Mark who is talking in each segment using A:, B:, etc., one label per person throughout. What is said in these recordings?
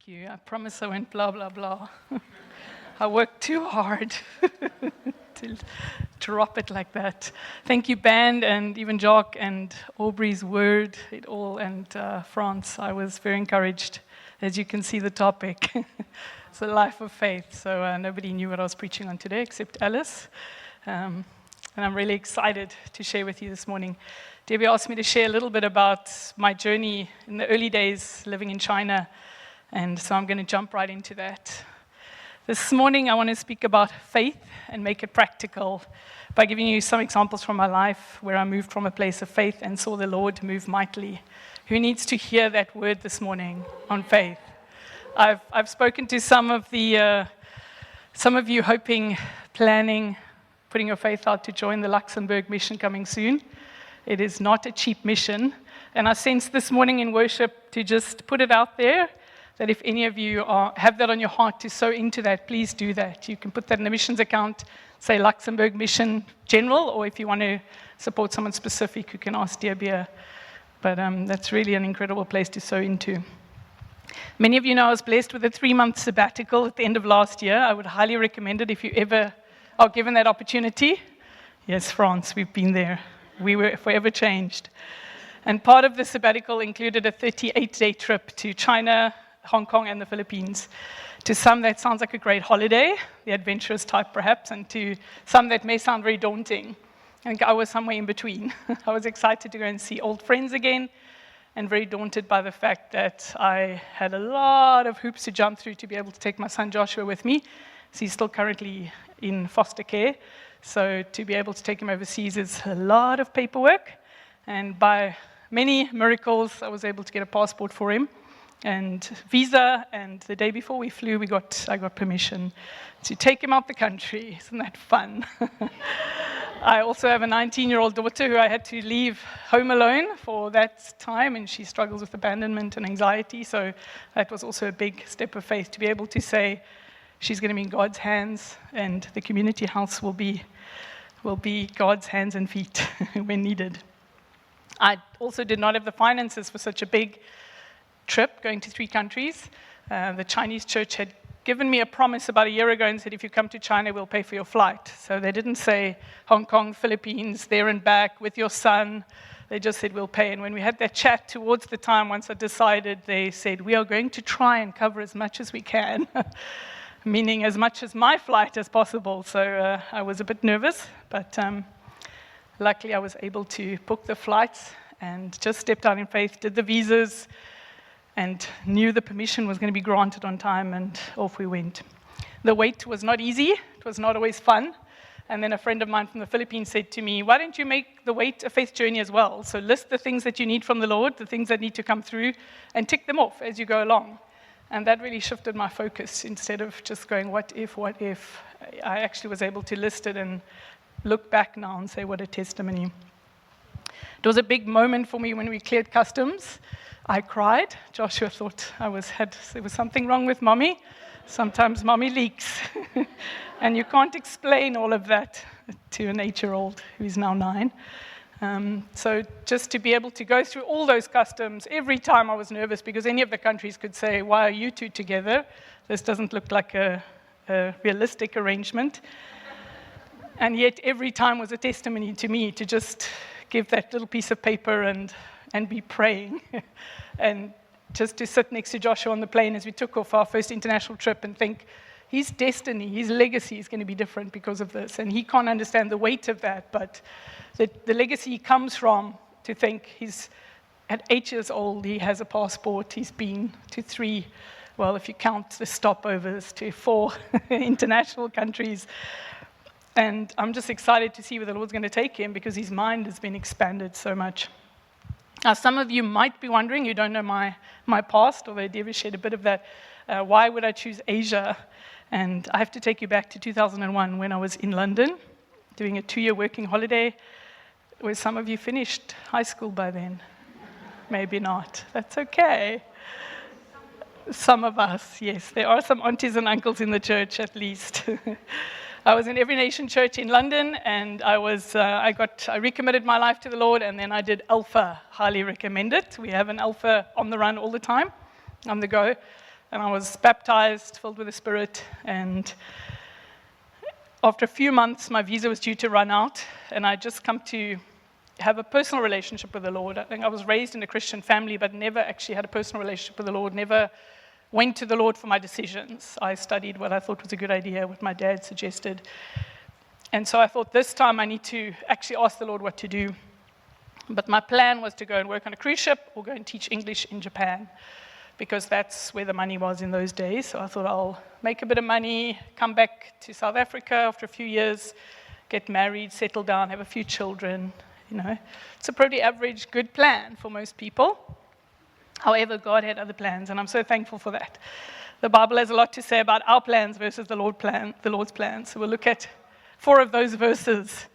A: you. I promise I won't blah, blah, blah. I worked too hard to drop it like that. Thank you, band, and even Jock and Aubrey's word, it all, and France. I was very encouraged. As you can see, the topic. It's a life of faith. So nobody knew what I was preaching on today except Alice. And I'm really excited to share with you this morning. Debbie asked me to share a little bit about my journey in the early days living in China. And so I'm going to jump right into that. This morning, I want to speak about faith and make it practical by giving you some examples from my life where I moved from a place of faith and saw the Lord move mightily. Who needs to hear that word this morning on faith? I've spoken to some of you hoping, planning, putting your faith out to join the Luxembourg mission coming soon. It is not a cheap mission. And I sense this morning in worship to just put it out there that if any of you have that on your heart to sow into that, please do that. You can put that in the missions account, say Luxembourg Mission General, or if you want to support someone specific, you can ask Debbie. But that's really an incredible place to sow into. Many of you know I was blessed with a 3-month sabbatical at the end of last year. I would highly recommend it if you ever are given that opportunity. Yes, France, we've been there. We were forever changed. And part of the sabbatical included a 38-day trip to China, Hong Kong, and the Philippines. To some, that sounds like a great holiday, the adventurous type perhaps, and to some, that may sound very daunting. I think I was somewhere in between. I was excited to go and see old friends again, and very daunted by the fact that I had a lot of hoops to jump through to be able to take my son Joshua with me. So he's still currently in foster care. So to be able to take him overseas is a lot of paperwork. And by many miracles, I was able to get a passport for him and visa. And the day before we flew, I got permission to take him out the country. Isn't that fun? I also have a 19-year-old daughter who I had to leave home alone for that time, and she struggles with abandonment and anxiety. So that was also a big step of faith to be able to say she's going to be in God's hands, and the community house will be God's hands and feet when needed. I also did not have the finances for such a big trip, going to 3 countries. The Chinese church had given me a promise about a year ago and said, if you come to China, we'll pay for your flight. So they didn't say Hong Kong, Philippines, there and back with your son. They just said, we'll pay. And when we had that chat towards the time, once I decided, they said, we are going to try and cover as much as we can, meaning as much as my flight as possible. So I was a bit nervous, but luckily I was able to book the flights and just stepped out in faith, did the visas, and knew the permission was going to be granted on time, and off we went. The wait was not easy. It was not always fun. And then a friend of mine from the Philippines said to me, why don't you make the wait a faith journey as well? So list the things that you need from the Lord, the things that need to come through, and tick them off as you go along. And that really shifted my focus. Instead of just going, what if, I actually was able to list it and look back now and say, what a testimony. It was a big moment for me when we cleared customs. I cried. Joshua thought there was something wrong with mommy. Sometimes mommy leaks. And you can't explain all of that to an 8-year-old who's now 9. So just to be able to go through all those customs, every time I was nervous because any of the countries could say, why are you two together? This doesn't look like a realistic arrangement. And yet every time was a testimony to me to just give that little piece of paper and be praying. And just to sit next to Joshua on the plane as we took off our first international trip and think, his destiny, his legacy is going to be different because of this. And he can't understand the weight of that, but the legacy he comes from, to think he's at 8 years old, he has a passport, he's been to 3, well, if you count the stopovers, to 4 international countries. And I'm just excited to see where the Lord's going to take him because his mind has been expanded so much. Now, some of you might be wondering, you don't know my past, although Debbie shared a bit of that, why would I choose Asia? And I have to take you back to 2001 when I was in London doing a 2-year working holiday, where some of you finished high school by then. Maybe not. That's okay. Some of us, yes. There are some aunties and uncles in the church at least. I was in Every Nation Church in London, and I recommitted my life to the Lord, and then I did Alpha. Highly recommend it. We have an Alpha on the run all the time, on the go. and I was baptized, filled with the Spirit, and after a few months, my visa was due to run out, and I'd just come to have a personal relationship with the Lord. I think I was raised in a Christian family, but never actually had a personal relationship with the Lord, never went to the Lord for my decisions. I studied what I thought was a good idea, what my dad suggested. And so I thought this time I need to actually ask the Lord what to do. But my plan was to go and work on a cruise ship or go and teach English in Japan, because that's where the money was in those days. So I thought I'll make a bit of money, come back to South Africa after a few years, get married, settle down, have a few children. It's a pretty average, good plan for most people. However, God had other plans, and I'm so thankful for that. The Bible has a lot to say about our plans versus the Lord's plans. So we'll look at 4 of those verses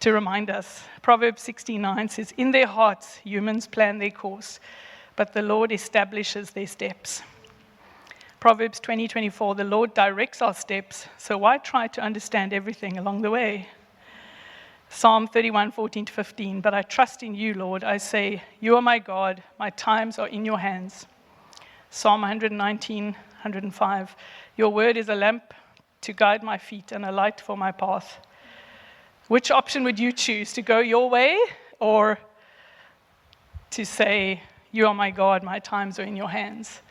A: to remind us. Proverbs 16:9 says, "In their hearts humans plan their course, but the Lord establishes their steps." Proverbs 20:24, "The Lord directs our steps, so why try to understand everything along the way?" Psalm 31:14-15, "But I trust in you, Lord. I say, you are my God. My times are in your hands." Psalm 119:105, "Your word is a lamp to guide my feet and a light for my path." Which option would you choose? To go your way, or to say, you are my God, my times are in your hands?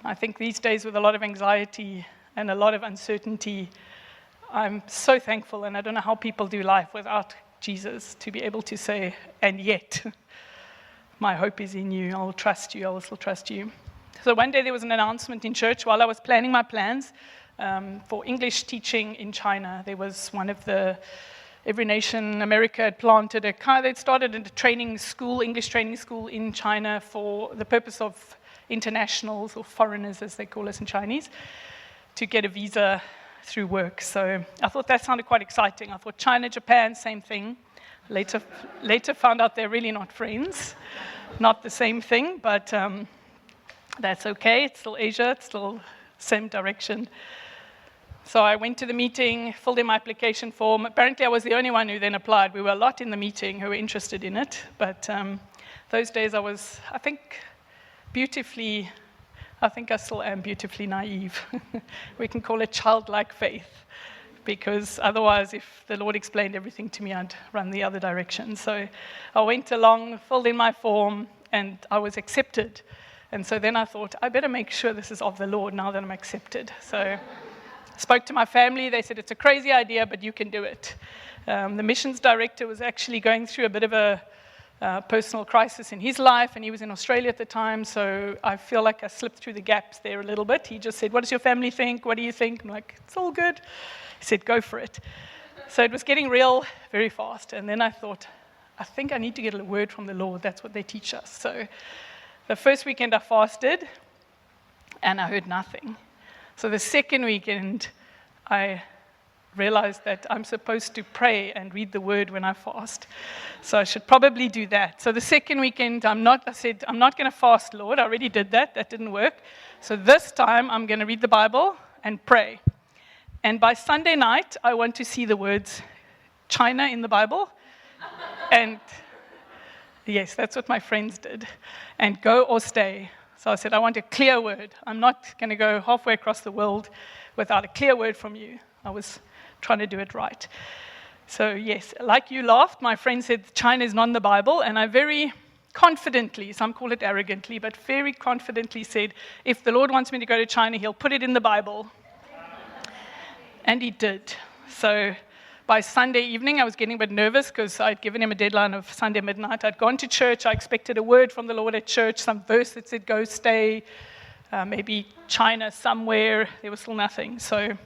A: I think these days, with a lot of anxiety and a lot of uncertainty, I'm so thankful, and I don't know how people do life without Jesus, to be able to say, and yet, my hope is in you. I will trust you. I will still trust you. So one day there was an announcement in church while I was planning my plans for English teaching in China. There was one of the Every Nation America had planted they'd started a training school, English training school in China for the purpose of internationals, or foreigners as they call us in Chinese, to get a visa through work. So I thought that sounded quite exciting. I thought China, Japan, same thing. Later found out they're really not friends, not the same thing, but that's okay. It's still Asia, it's still same direction. So I went to the meeting, filled in my application form. Apparently I was the only one who then applied. We were a lot in the meeting who were interested in it, but those days I was, I think I still am beautifully naive. We can call it childlike faith, because otherwise, if the Lord explained everything to me, I'd run the other direction. So I went along, filled in my form, and I was accepted. And so then I thought, I better make sure this is of the Lord now that I'm accepted. So I spoke to my family. They said, it's a crazy idea, but you can do it. The missions director was actually going through a bit of a personal crisis in his life, and he was in Australia at the time, so I feel like I slipped through the gaps there a little bit. He just said, what does your family think? What do you think? I'm like, it's all good. He said, go for it. So it was getting real very fast, and then I thought, I think I need to get a word from the Lord. That's what they teach us. So the first weekend I fasted, and I heard nothing. So the second weekend, I realized that I'm supposed to pray and read the word when I fast. So I should probably do that. So the second weekend, I said, I'm not going to fast, Lord. I already did that. That didn't work. So this time, I'm going to read the Bible and pray. And by Sunday night, I want to see the words China in the Bible. And yes, that's what my friends did. And go or stay. So I said, I want a clear word. I'm not going to go halfway across the world without a clear word from you. I was trying to do it right. So yes, like you laughed, my friend said China is not in the Bible, and I very confidently, some call it arrogantly, but very confidently said, if the Lord wants me to go to China, he'll put it in the Bible. And he did. So by Sunday evening, I was getting a bit nervous because I'd given him a deadline of Sunday midnight. I'd gone to church. I expected a word from the Lord at church, some verse that said, go stay, maybe China somewhere. There was still nothing. So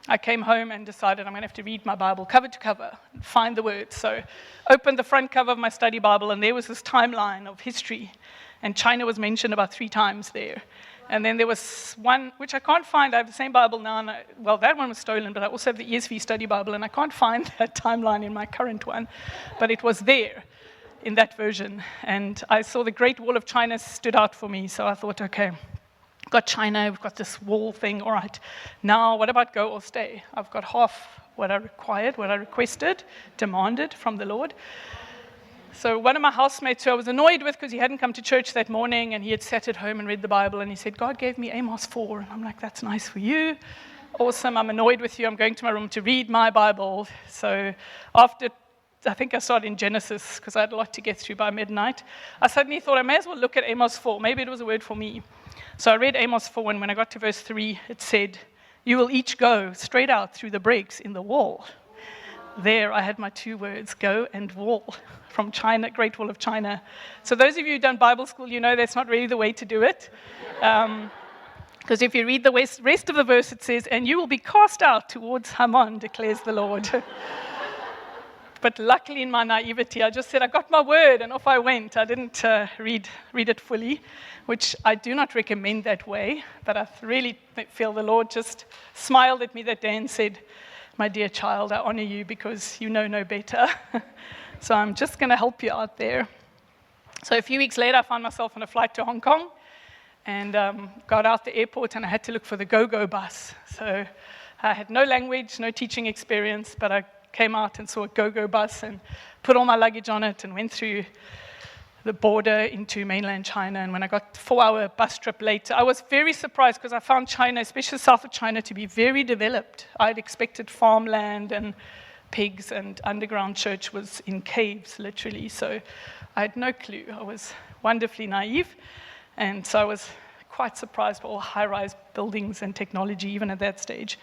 A: I came home and decided I'm going to have to read my Bible cover to cover and find the words. So opened the front cover of my study Bible, and there was this timeline of history. And China was mentioned about 3 times there. And then there was one, which I can't find. I have the same Bible now. And that one was stolen, but I also have the ESV study Bible, and I can't find that timeline in my current one. But it was there in that version. And I saw the Great Wall of China stood out for me. So I thought, okay, got China, we've got this wall thing, all right. Now, what about go or stay? I've got half what I required, what I requested, demanded from the Lord. So one of my housemates who I was annoyed with because he hadn't come to church that morning and he had sat at home and read the Bible and he said, God gave me Amos 4. And I'm like, that's nice for you. Awesome, I'm annoyed with you. I'm going to my room to read my Bible. So after, I think I started in Genesis because I had a lot to get through by midnight. I suddenly thought I may as well look at Amos 4. Maybe it was a word for me. So I read Amos 4 and when I got to verse 3, it said, you will each go straight out through the breaks in the wall. There I had my 2 words, go and wall, from China, Great Wall of China. So those of you who've done Bible school, you know that's not really the way to do it. Because if you read the rest of the verse, it says, and you will be cast out towards Haman, declares the Lord. But luckily in my naivety, I just said, I got my word, and off I went. I didn't read it fully, which I do not recommend that way. But I really feel the Lord just smiled at me that day and said, my dear child, I honor you because you know no better. So I'm just going to help you out there. So a few weeks later, I found myself on a flight to Hong Kong and got out the airport and I had to look for the go-go bus. So I had no language, no teaching experience, but I came out and saw a go-go bus and put all my luggage on it and went through the border into mainland China. And when I got 4-hour bus trip later, I was very surprised because I found China, especially south of China, to be very developed. I'd expected farmland and pigs, and underground church was in caves, literally. So I had no clue. I was wonderfully naive. And so I was quite surprised by all high-rise buildings and technology, even at that stage.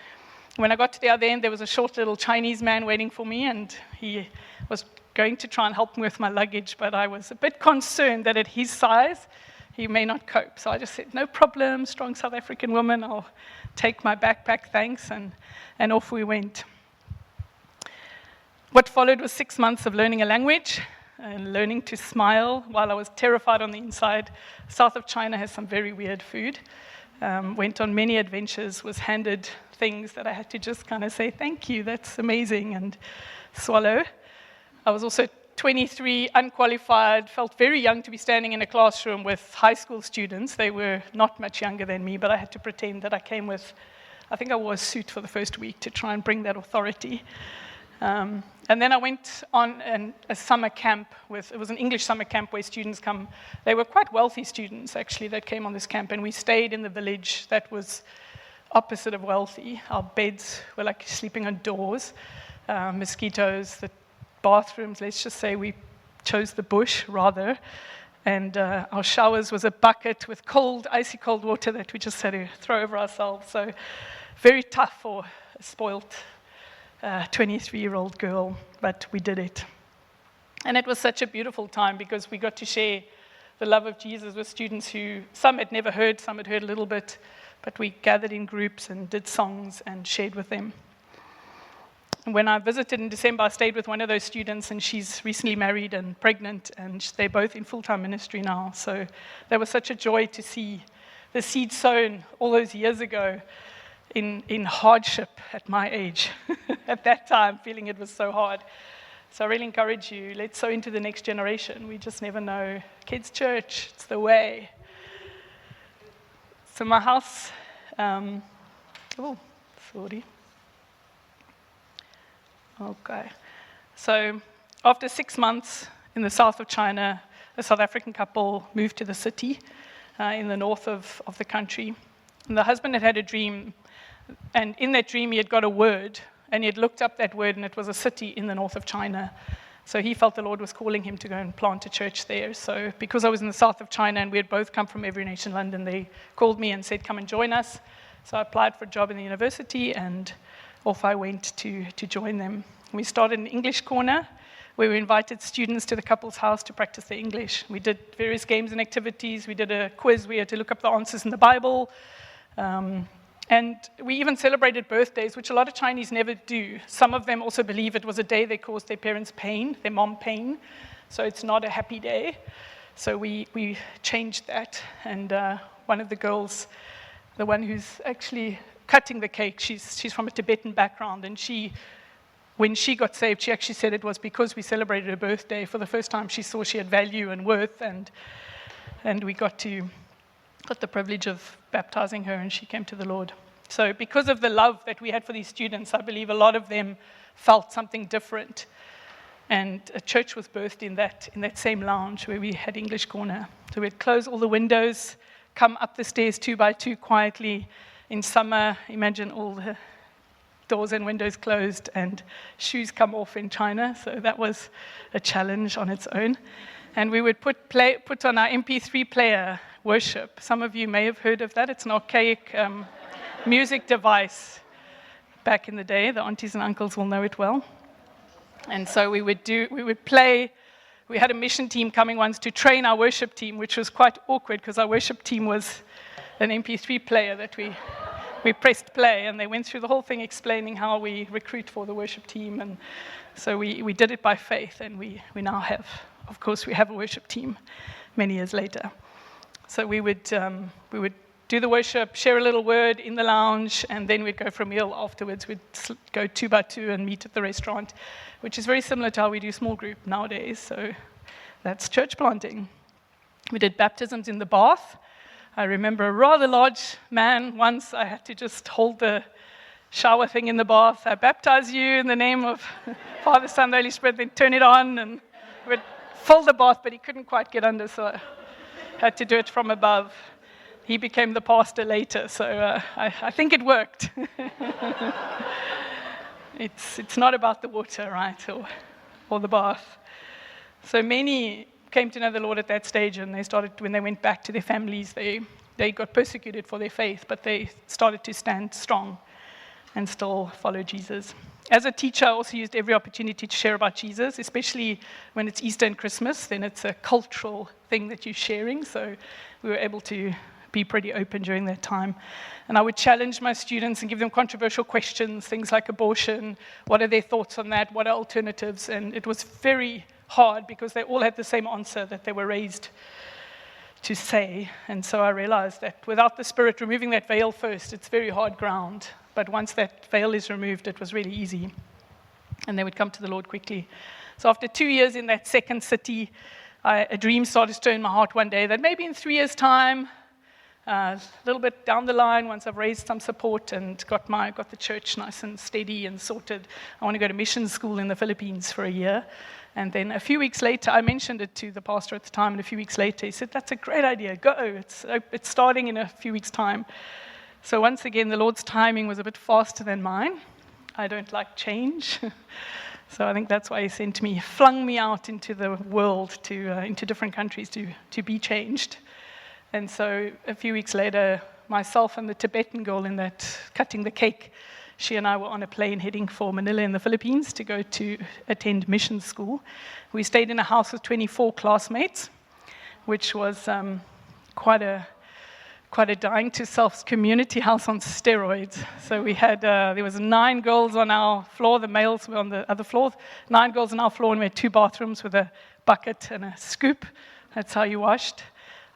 A: When I got to the other end, there was a short little Chinese man waiting for me, and he was going to try and help me with my luggage, but I was a bit concerned that at his size, he may not cope. So I just said, no problem, strong South African woman, I'll take my backpack, thanks, and off we went. What followed was 6 months of learning a language and learning to smile while I was terrified on the inside. South of China has some very weird food. Went on many adventures, was handed things that I had to just kind of say, thank you, that's amazing, and swallow. I was also 23, unqualified, felt very young to be standing in a classroom with high school students. They were not much younger than me, but I had to pretend that I came with, I think I wore a suit for the first week to try and bring that authority. And then I went on a summer camp it was an English summer camp where students come. They were quite wealthy students, actually, that came on this camp, and we stayed in the village that was opposite of wealthy. Our beds were like sleeping on doors, mosquitoes, the bathrooms, let's just say we chose the bush rather, and our showers was a bucket with icy cold water that we just had to throw over ourselves. So very tough for a spoilt 23-year-old girl, but we did it. And it was such a beautiful time because we got to share the love of Jesus with students who, some had never heard, some had heard a little bit, but we gathered in groups and did songs and shared with them. When I visited in December, I stayed with one of those students, and she's recently married and pregnant, and they're both in full-time ministry now. So that was such a joy to see the seed sown all those years ago in hardship at my age, at that time, feeling it was so hard. So I really encourage you, let's sow into the next generation. We just never know. Kids' church, it's the way. So my house, sorry. Okay. So after 6 months in the south of China, a South African couple moved to the city in the north of the country. And the husband had a dream, and in that dream he had got a word, and he had looked up that word, and it was a city in the north of China. So he felt the Lord was calling him to go and plant a church there. So because I was in the south of China and we had both come from Every Nation London, they called me and said, come and join us. So I applied for a job in the university, and off I went to join them. We started an English corner where we invited students to the couple's house to practice their English. We did various games and activities. We did a quiz. We had to look up the answers in the Bible. And we even celebrated birthdays, which a lot of Chinese never do. Some of them also believe it was a day they caused their parents pain, their mom pain. So it's not a happy day. So we changed that. And one of the girls, the one who's actually cutting the cake, she's from a Tibetan background, and when she got saved, she actually said it was because we celebrated her birthday. For the first time, she saw she had value and worth, and we got the privilege of baptizing her, and she came to the Lord. So because of the love that we had for these students, I believe a lot of them felt something different. And a church was birthed in that same lounge where we had English Corner. So we'd close all the windows, come up the stairs 2 by 2 quietly. In summer, imagine all the doors and windows closed and shoes come off in China. So that was a challenge on its own. And we would put on our MP3 player worship. Some of you may have heard of that. It's an archaic music device back in the day. The aunties and uncles will know it well. And so we would play. We had a mission team coming once to train our worship team, which was quite awkward because our worship team was an MP3 player that we pressed play, and they went through the whole thing explaining how we recruit for the worship team. And so we did it by faith, and we now have, of course, we have a worship team many years later. So we would do the worship, share a little word in the lounge, and then we'd go for a meal afterwards. We'd go 2 by 2 and meet at the restaurant, which is very similar to how we do small group nowadays. So that's church planting. We did baptisms in the bath. I remember a rather large man. Once I had to just hold the shower thing in the bath. I baptize you in the name of Father, Son, the Holy Spirit, then turn it on, and we'd fill the bath, but he couldn't quite get under, so I had to do it from above. He became the pastor later, so I think it worked. It's not about the water, right, or the bath. So many came to know the Lord at that stage, and when they went back to their families, they got persecuted for their faith, but they started to stand strong and still follow Jesus. As a teacher, I also used every opportunity to share about Jesus, especially when it's Easter and Christmas. Then it's a cultural thing that you're sharing, so we were able to be pretty open during that time. And I would challenge my students and give them controversial questions, things like abortion, what are their thoughts on that, what are alternatives, and it was very hard because they all had the same answer that they were raised to say. And so I realized that without the Spirit removing that veil first, it's very hard ground. But once that veil is removed, it was really easy. And they would come to the Lord quickly. So after 2 years in that second city, a dream started to stir in my heart one day that maybe in 3 years' time, a little bit down the line, once I've raised some support and got the church nice and steady and sorted, I want to go to mission school in the Philippines for a year. And then a few weeks later, I mentioned it to the pastor at the time, and a few weeks later, he said, "That's a great idea, go. It's starting in a few weeks' time." So once again, the Lord's timing was a bit faster than mine. I don't like change. So I think that's why he flung me out into the world, into different countries to be changed. And so a few weeks later, myself and the Tibetan girl in that cutting the cake, she and I were on a plane heading for Manila in the Philippines to go to attend mission school. We stayed in a house with 24 classmates, which was quite a dying to self community house on steroids. So we had, there was 9 girls on our floor, the males were on the other floor, 9 girls on our floor, and we had 2 bathrooms with a bucket and a scoop. That's how you washed.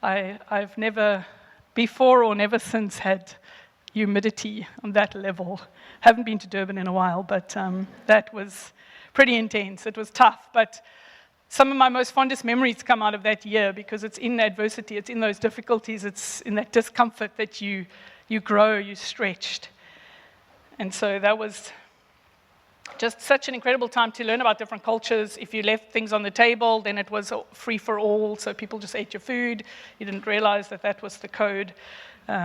A: I've never before or never since had humidity on that level. Haven't been to Durban in a while, but that was pretty intense. It was tough, but some of my most fondest memories come out of that year because it's in adversity, it's in those difficulties, it's in that discomfort that you grow, you're stretched. And so that was just such an incredible time to learn about different cultures. If you left things on the table, then it was free for all, so people just ate your food. You didn't realize that was the code.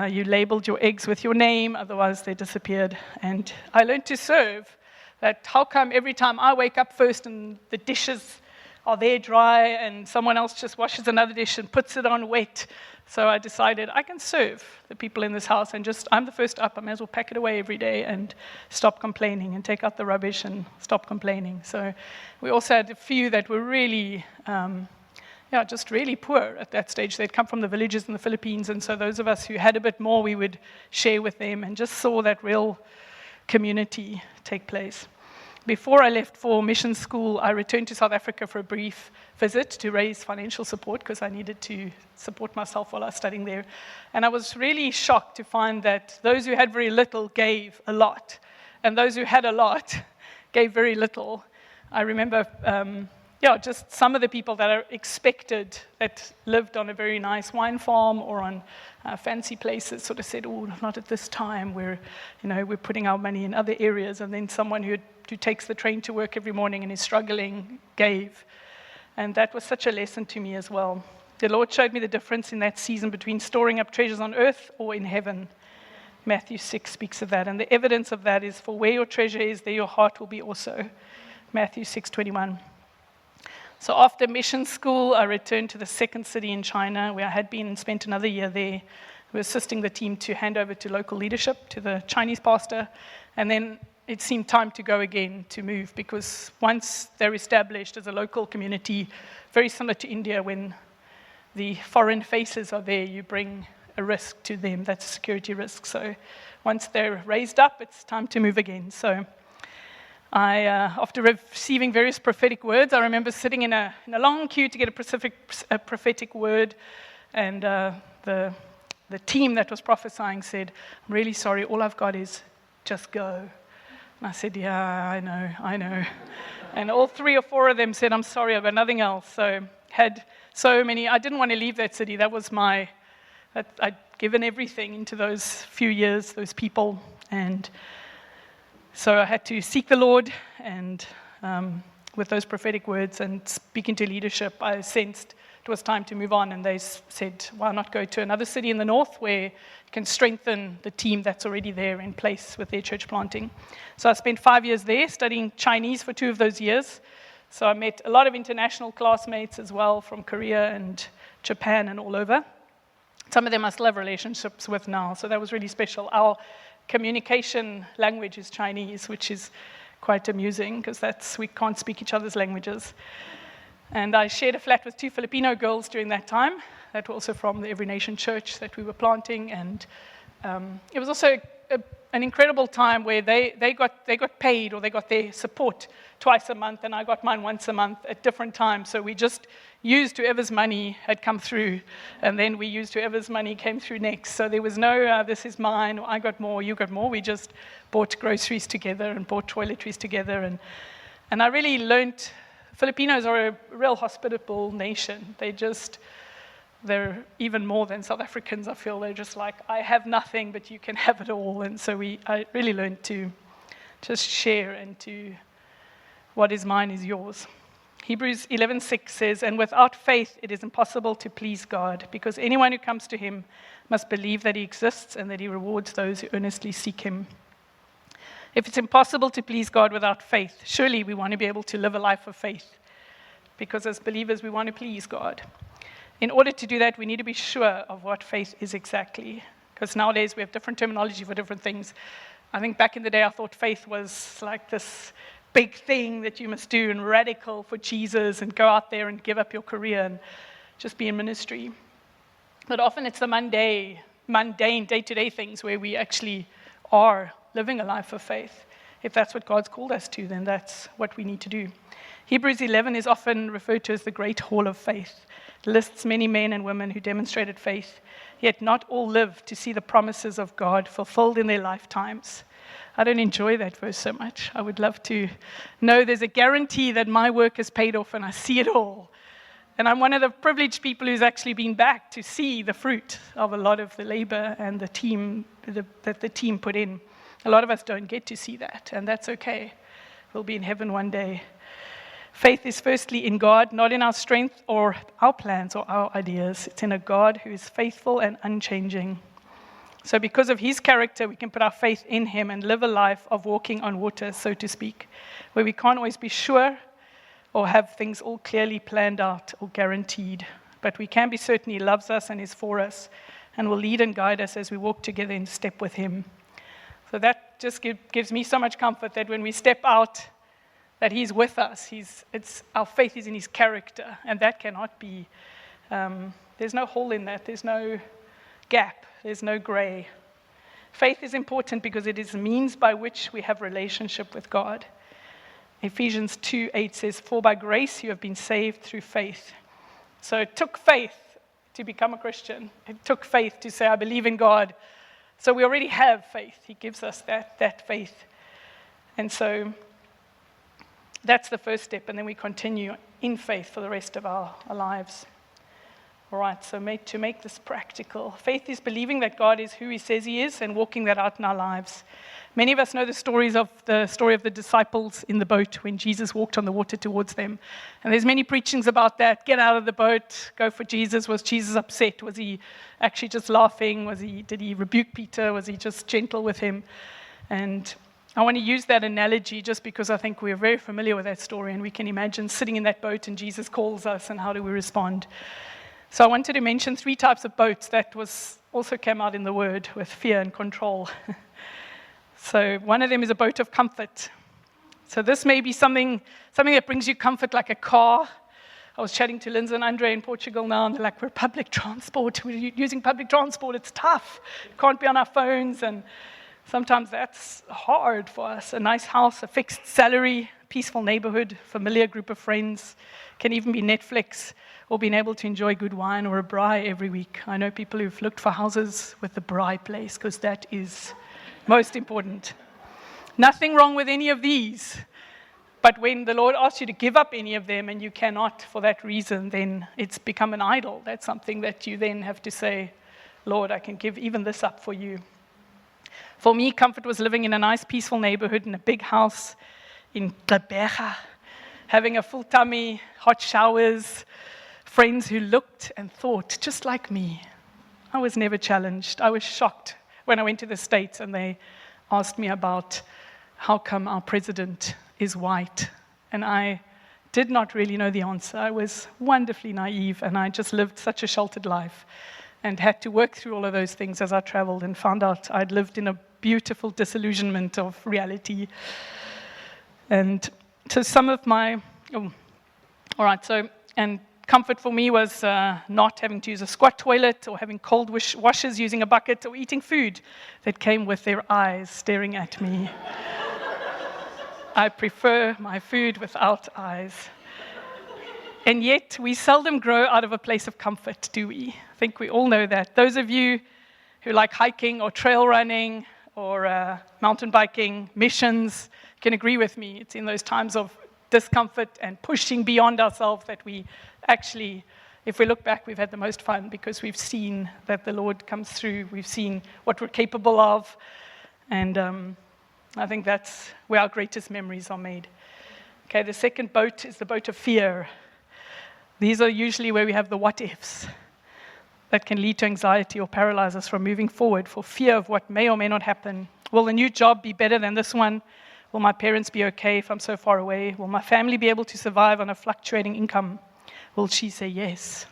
A: You labeled your eggs with your name, otherwise they disappeared. And I learned to serve. That how come every time I wake up first and the dishes are there dry and someone else just washes another dish and puts it on wet? So I decided I can serve the people in this house and I'm the first up. I may as well pack it away every day and stop complaining and take out the rubbish and stop complaining. So we also had a few that were really, just really poor at that stage. They'd come from the villages in the Philippines, and so those of us who had a bit more, we would share with them and just saw that real community take place. Before I left for mission school, I returned to South Africa for a brief visit to raise financial support because I needed to support myself while I was studying there. And I was really shocked to find that those who had very little gave a lot, and those who had a lot gave very little. I remember just some of the people that are expected that lived on a very nice wine farm or on fancy places sort of said, oh, not at this time. We're putting our money in other areas. And then someone who takes the train to work every morning and is struggling gave. And that was such a lesson to me as well. The Lord showed me the difference in that season between storing up treasures on earth or in heaven. Matthew 6 speaks of that. And the evidence of that is, for where your treasure is, there your heart will be also. Matthew 6:21. So after mission school, I returned to the second city in China, where I had been and spent another year there. We were assisting the team to hand over to local leadership, to the Chinese pastor. And then it seemed time to go again, to move, because once they're established as a local community, very similar to India, when the foreign faces are there, you bring a risk to them. That's a security risk. So once they're raised up, it's time to move again. So after receiving various prophetic words, I remember sitting in a long queue to get a prophetic word, and the team that was prophesying said, I'm really sorry, all I've got is just go. And I said, yeah, I know. And all 3 or 4 of them said, I'm sorry, I've got nothing else. So had so many, I didn't want to leave that city. That was I'd given everything into those few years, those people, and so I had to seek the Lord, and with those prophetic words and speaking to leadership, I sensed it was time to move on, and they said, why not go to another city in the north where you can strengthen the team that's already there in place with their church planting. So I spent 5 years there studying Chinese for 2 of those years. So I met a lot of international classmates as well from Korea and Japan and all over. Some of them I still have relationships with now, so that was really special. Our communication language is Chinese, which is quite amusing because we can't speak each other's languages. And I shared a flat with 2 Filipino girls during that time that were also from the Every Nation Church that we were planting, and it was also an incredible time where they got paid, or they got their support twice a month, and I got mine once a month at different times. So we just used whoever's money had come through, and then we used whoever's money came through next. So there was no, this is mine, or I got more, you got more. We just bought groceries together and bought toiletries together. And I really learned, Filipinos are a real hospitable nation. They're even more than South Africans, I feel. They're just like, I have nothing, but you can have it all. And so I really learned to just share, and to what is mine is yours. Hebrews 11:6 says, and without faith it is impossible to please God, because anyone who comes to him must believe that he exists and that he rewards those who earnestly seek him. If it's impossible to please God without faith, surely we want to be able to live a life of faith, because as believers we want to please God. In order to do that, we need to be sure of what faith is exactly, because nowadays we have different terminology for different things. I think back in the day I thought faith was like this big thing that you must do and radical for Jesus and go out there and give up your career and just be in ministry. But often it's the mundane day-to-day things where we actually are living a life of faith. If that's what God's called us to, then that's what we need to do. Hebrews 11 is often referred to as the Great Hall of Faith. It lists many men and women who demonstrated faith, yet not all lived to see the promises of God fulfilled in their lifetimes. I don't enjoy that verse so much. I would love to know there's a guarantee that my work is paid off and I see it all. And I'm one of the privileged people who's actually been back to see the fruit of a lot of the labor and the team that the team put in. A lot of us don't get to see that, and that's okay. We'll be in heaven one day. Faith is firstly in God, not in our strength or our plans or our ideas. It's in a God who is faithful and unchanging. So because of his character, we can put our faith in him and live a life of walking on water, so to speak, where we can't always be sure or have things all clearly planned out or guaranteed. But we can be certain he loves us and is for us and will lead and guide us as we walk together in step with him. So that just gives me so much comfort that when we step out, that he's with us. Our faith is in his character, and that cannot be, there's no hole in that. There's no gap. There's no gray. Faith is important because it is a means by which we have relationship with God. Ephesians 2:8 says, for by grace you have been saved through faith. So it took faith to become a Christian. It took faith to say, I believe in God. So we already have faith. He gives us that faith. And so that's the first step, and then we continue in faith for the rest of our lives. All right, so to make this practical, faith is believing that God is who he says he is and walking that out in our lives. Many of us know the story of the disciples in the boat when Jesus walked on the water towards them. And there's many preachings about that. Get out of the boat, go for Jesus. Was Jesus upset? Was he actually just laughing? Did he rebuke Peter? Was he just gentle with him? And I want to use that analogy just because I think we're very familiar with that story and we can imagine sitting in that boat and Jesus calls us and how do we respond. So I wanted to mention 3 types of boats that also came out in the word with fear and control. So one of them is a boat of comfort. So this may be something that brings you comfort like a car. I was chatting to Lindsay and Andre in Portugal now, and they're like, we're public transport. We're using public transport. It's tough. Can't be on our phones. And sometimes that's hard for us. A nice house, a fixed salary, peaceful neighborhood, familiar group of friends. Can even be Netflix or being able to enjoy good wine or a braai every week. I know people who've looked for houses with the braai place because that is most important. Nothing wrong with any of these. But when the Lord asks you to give up any of them and you cannot for that reason, then it's become an idol. That's something that you then have to say, Lord, I can give even this up for you. For me, comfort was living in a nice, peaceful neighborhood in a big house in Gqeberha, having a full tummy, hot showers, friends who looked and thought just like me. I was never challenged. I was shocked when I went to the States and they asked me about how come our president is white. And I did not really know the answer. I was wonderfully naive and I just lived such a sheltered life and had to work through all of those things as I traveled and found out I'd lived in a beautiful disillusionment of reality. And so some of my, and comfort for me was not having to use a squat toilet or having cold washers using a bucket or eating food that came with their eyes staring at me. I prefer my food without eyes. And yet, we seldom grow out of a place of comfort, do we? I think we all know that. Those of you who like hiking or trail running or mountain biking, missions, can agree with me. It's in those times of discomfort and pushing beyond ourselves that we actually, if we look back, we've had the most fun because we've seen that the Lord comes through. We've seen what we're capable of. And I think that's where our greatest memories are made. Okay, the second boat is the boat of fear. These are usually where we have the what-ifs that can lead to anxiety or paralyze us from moving forward for fear of what may or may not happen. Will the new job be better than this one? Will my parents be okay if I'm so far away? Will my family be able to survive on a fluctuating income? Will she say yes?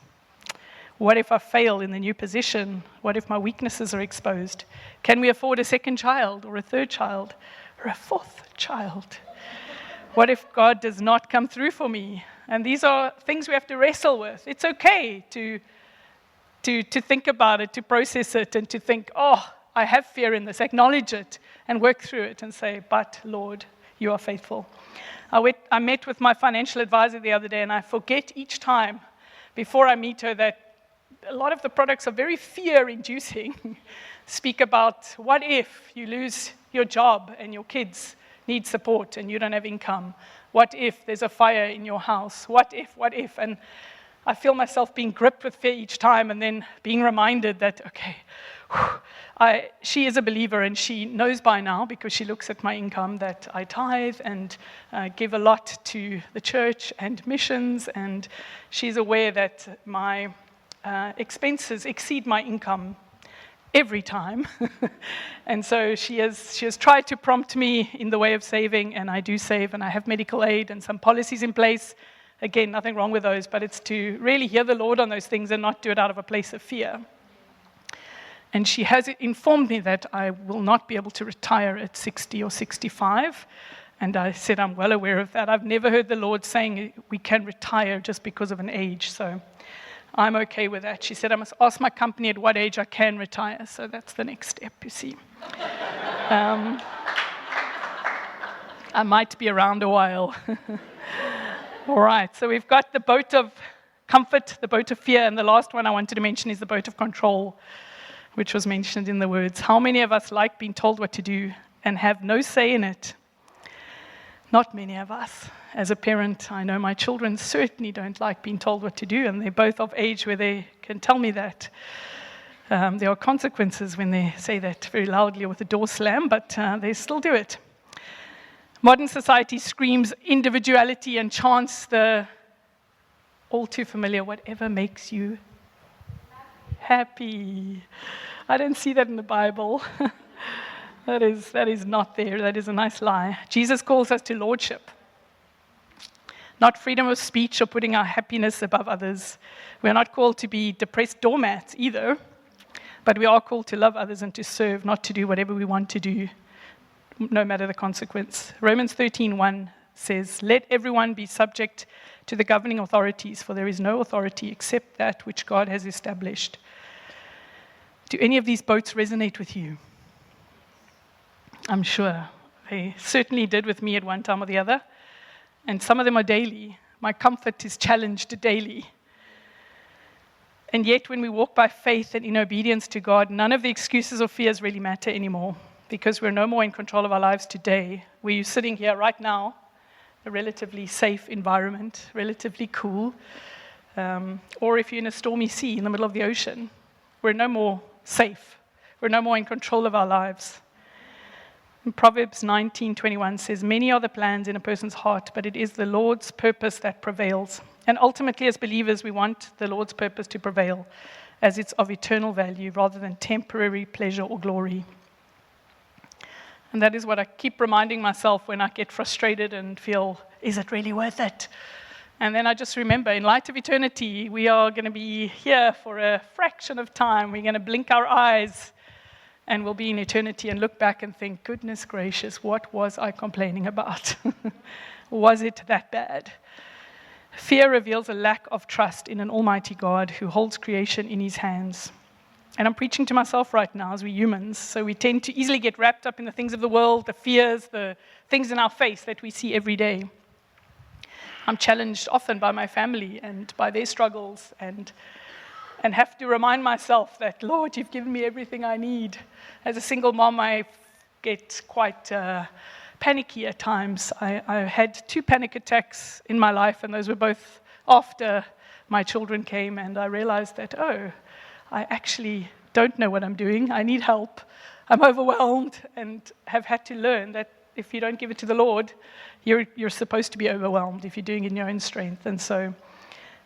A: What if I fail in the new position? What if my weaknesses are exposed? Can we afford a second child or a third child or a fourth child? What if God does not come through for me? And these are things we have to wrestle with. It's okay to think about it, to process it, and to think, oh, I have fear in this, acknowledge it, and work through it and say, but Lord, you are faithful. I met with my financial advisor the other day, and I forget each time before I meet her that a lot of the products are very fear-inducing. Speak about what if you lose your job and your kids need support and you don't have income? What if there's a fire in your house? What if? And I feel myself being gripped with fear each time and then being reminded that, okay, she is a believer and she knows by now because she looks at my income that I tithe and give a lot to the church and missions, and she's aware that my expenses exceed my income every time. And so she has tried to prompt me in the way of saving, and I do save, and I have medical aid and some policies in place. Again, nothing wrong with those, but it's to really hear the Lord on those things and not do it out of a place of fear. And she has informed me that I will not be able to retire at 60 or 65. And I said, I'm well aware of that. I've never heard the Lord saying we can retire just because of an age. So I'm okay with that. She said, I must ask my company at what age I can retire. So that's the next step, you see. I might be around a while. All right, so we've got the boat of comfort, the boat of fear, and the last one I wanted to mention is the boat of control, which was mentioned in the words. How many of us like being told what to do and have no say in it? Not many of us. As a parent, I know my children certainly don't like being told what to do, and they're both of age where they can tell me that. There are consequences when they say that very loudly with the door slam, but they still do it. Modern society screams individuality and chants the all too familiar, whatever makes you happy. I don't see that in the Bible. That is not there. That is a nice lie. Jesus calls us to lordship. Not freedom of speech or putting our happiness above others. We are not called to be depressed doormats either, but we are called to love others and to serve, not to do whatever we want to do, no matter the consequence. Romans 13:1 says, "Let everyone be subject to the governing authorities, for there is no authority except that which God has established." Do any of these boats resonate with you? I'm sure. They certainly did with me at one time or the other. And some of them are daily. My comfort is challenged daily. And yet, when we walk by faith and in obedience to God, none of the excuses or fears really matter anymore, because we're no more in control of our lives today. We're sitting here right now, a relatively safe environment, relatively cool. Or if you're in a stormy sea in the middle of the ocean, we're no more safe. We're no more in control of our lives. And Proverbs 19:21 says, "Many are the plans in a person's heart, but it is the Lord's purpose that prevails." And ultimately, as believers, we want the Lord's purpose to prevail, as it's of eternal value rather than temporary pleasure or glory. And that is what I keep reminding myself when I get frustrated and feel, is it really worth it? And then I just remember, in light of eternity, we are going to be here for a fraction of time. We're going to blink our eyes, and we'll be in eternity and look back and think, goodness gracious, what was I complaining about? Was it that bad? Fear reveals a lack of trust in an almighty God who holds creation in his hands. And I'm preaching to myself right now, as we're humans, so we tend to easily get wrapped up in the things of the world, the fears, the things in our face that we see every day. I'm challenged often by my family and by their struggles, and have to remind myself that, Lord, you've given me everything I need. As a single mom, I get quite panicky at times. I had 2 panic attacks in my life, and those were both after my children came, and I realized that, I actually don't know what I'm doing. I need help. I'm overwhelmed, and have had to learn that if you don't give it to the Lord, you're supposed to be overwhelmed if you're doing it in your own strength. And so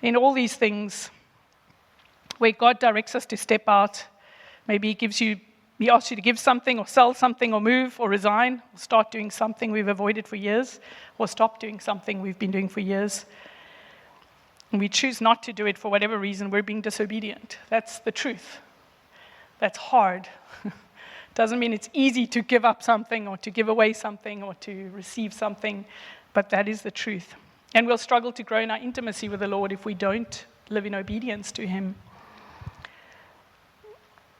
A: in all these things, where God directs us to step out, maybe He asks you to give something or sell something or move or resign or start doing something we've avoided for years, or stop doing something we've been doing for years. And we choose not to do it for whatever reason, we're being disobedient. That's the truth. That's hard. Doesn't mean it's easy to give up something or to give away something or to receive something, but that is the truth. And we'll struggle to grow in our intimacy with the Lord if we don't live in obedience to Him.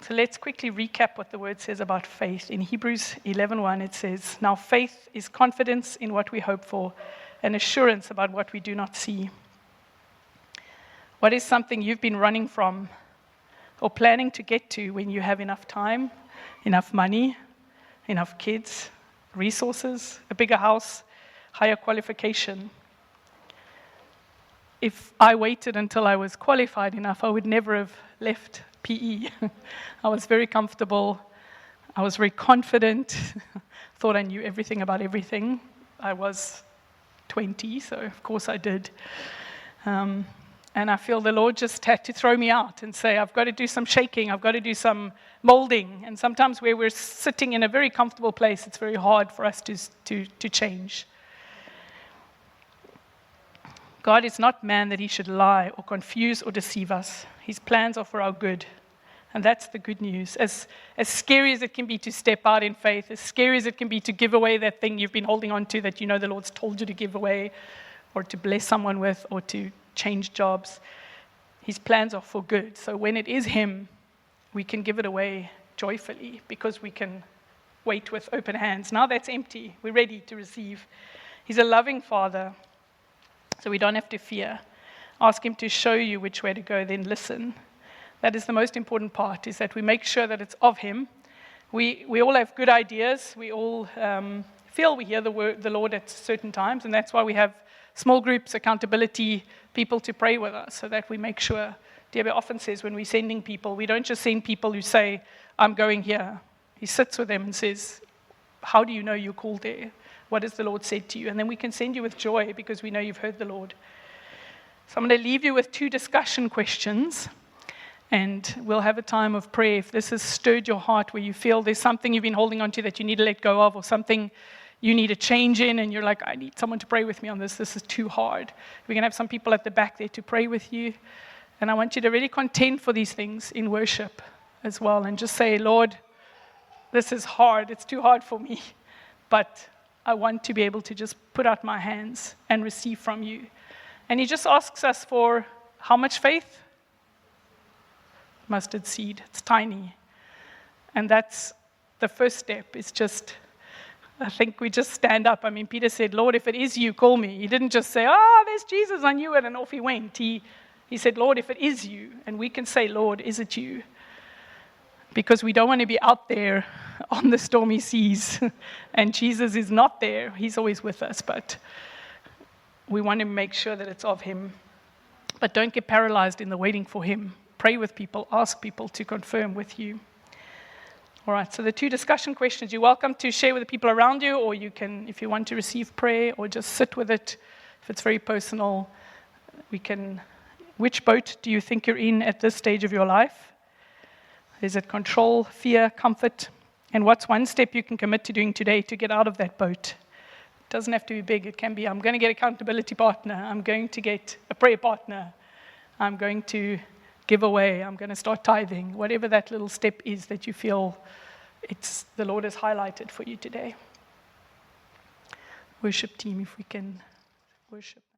A: So let's quickly recap what the word says about faith. In Hebrews 11:1, it says, "Now faith is confidence in what we hope for, and assurance about what we do not see." What is something you've been running from or planning to get to when you have enough time, enough money, enough kids, resources, a bigger house, higher qualification? If I waited until I was qualified enough, I would never have left PE. I was very comfortable. I was very confident. Thought I knew everything about everything. I was 20, so of course I did. And I feel the Lord just had to throw me out and say, I've got to do some shaking. I've got to do some molding. And sometimes where we're sitting in a very comfortable place, it's very hard for us to change. God is not man that He should lie or confuse or deceive us. His plans are for our good. And that's the good news. As scary as it can be to step out in faith, as scary as it can be to give away that thing you've been holding on to that you know the Lord's told you to give away, or to bless someone with, or to change jobs, His plans are for good. So when it is Him, we can give it away joyfully because we can wait with open hands. Now that's empty. We're ready to receive. He's a loving Father, so we don't have to fear. Ask Him to show you which way to go, then listen. That is the most important part, is that we make sure that it's of Him. We all have good ideas. We all feel we hear the Lord at certain times, and that's why we have small groups, accountability, people to pray with us, so that we make sure. Debbie often says when we're sending people, we don't just send people who say, I'm going here. He sits with them and says, how do you know you're called there? What has the Lord said to you? And then we can send you with joy because we know you've heard the Lord. So I'm going to leave you with 2 discussion questions, and we'll have a time of prayer. If this has stirred your heart where you feel there's something you've been holding on to that you need to let go of, or something you need a change in, and you're like, I need someone to pray with me on this. This is too hard. We're going to have some people at the back there to pray with you. And I want you to really contend for these things in worship as well, and just say, Lord, this is hard. It's too hard for me. But I want to be able to just put out my hands and receive from you. And he just asks us for how much faith? Mustard seed. It's tiny. And that's the first step. It's just, I think we just stand up. I mean, Peter said, Lord, if it is you, call me. He didn't just say, there's Jesus, I knew it, and off he went. He said, Lord, if it is you, and we can say, Lord, is it you? Because we don't want to be out there on the stormy seas, and Jesus is not there. He's always with us, but we want to make sure that it's of him. But don't get paralyzed in the waiting for him. Pray with people, ask people to confirm with you. All right, so the 2 discussion questions, you're welcome to share with the people around you, or you can, if you want to receive prayer, or just sit with it. If it's very personal, which boat do you think you're in at this stage of your life? Is it control, fear, comfort? And what's one step you can commit to doing today to get out of that boat? It doesn't have to be big. It can be, I'm going to get an accountability partner. I'm going to get a prayer partner. I'm going to give away. I'm going to start tithing. Whatever that little step is that you feel the Lord has highlighted for you today. Worship team, if we can worship.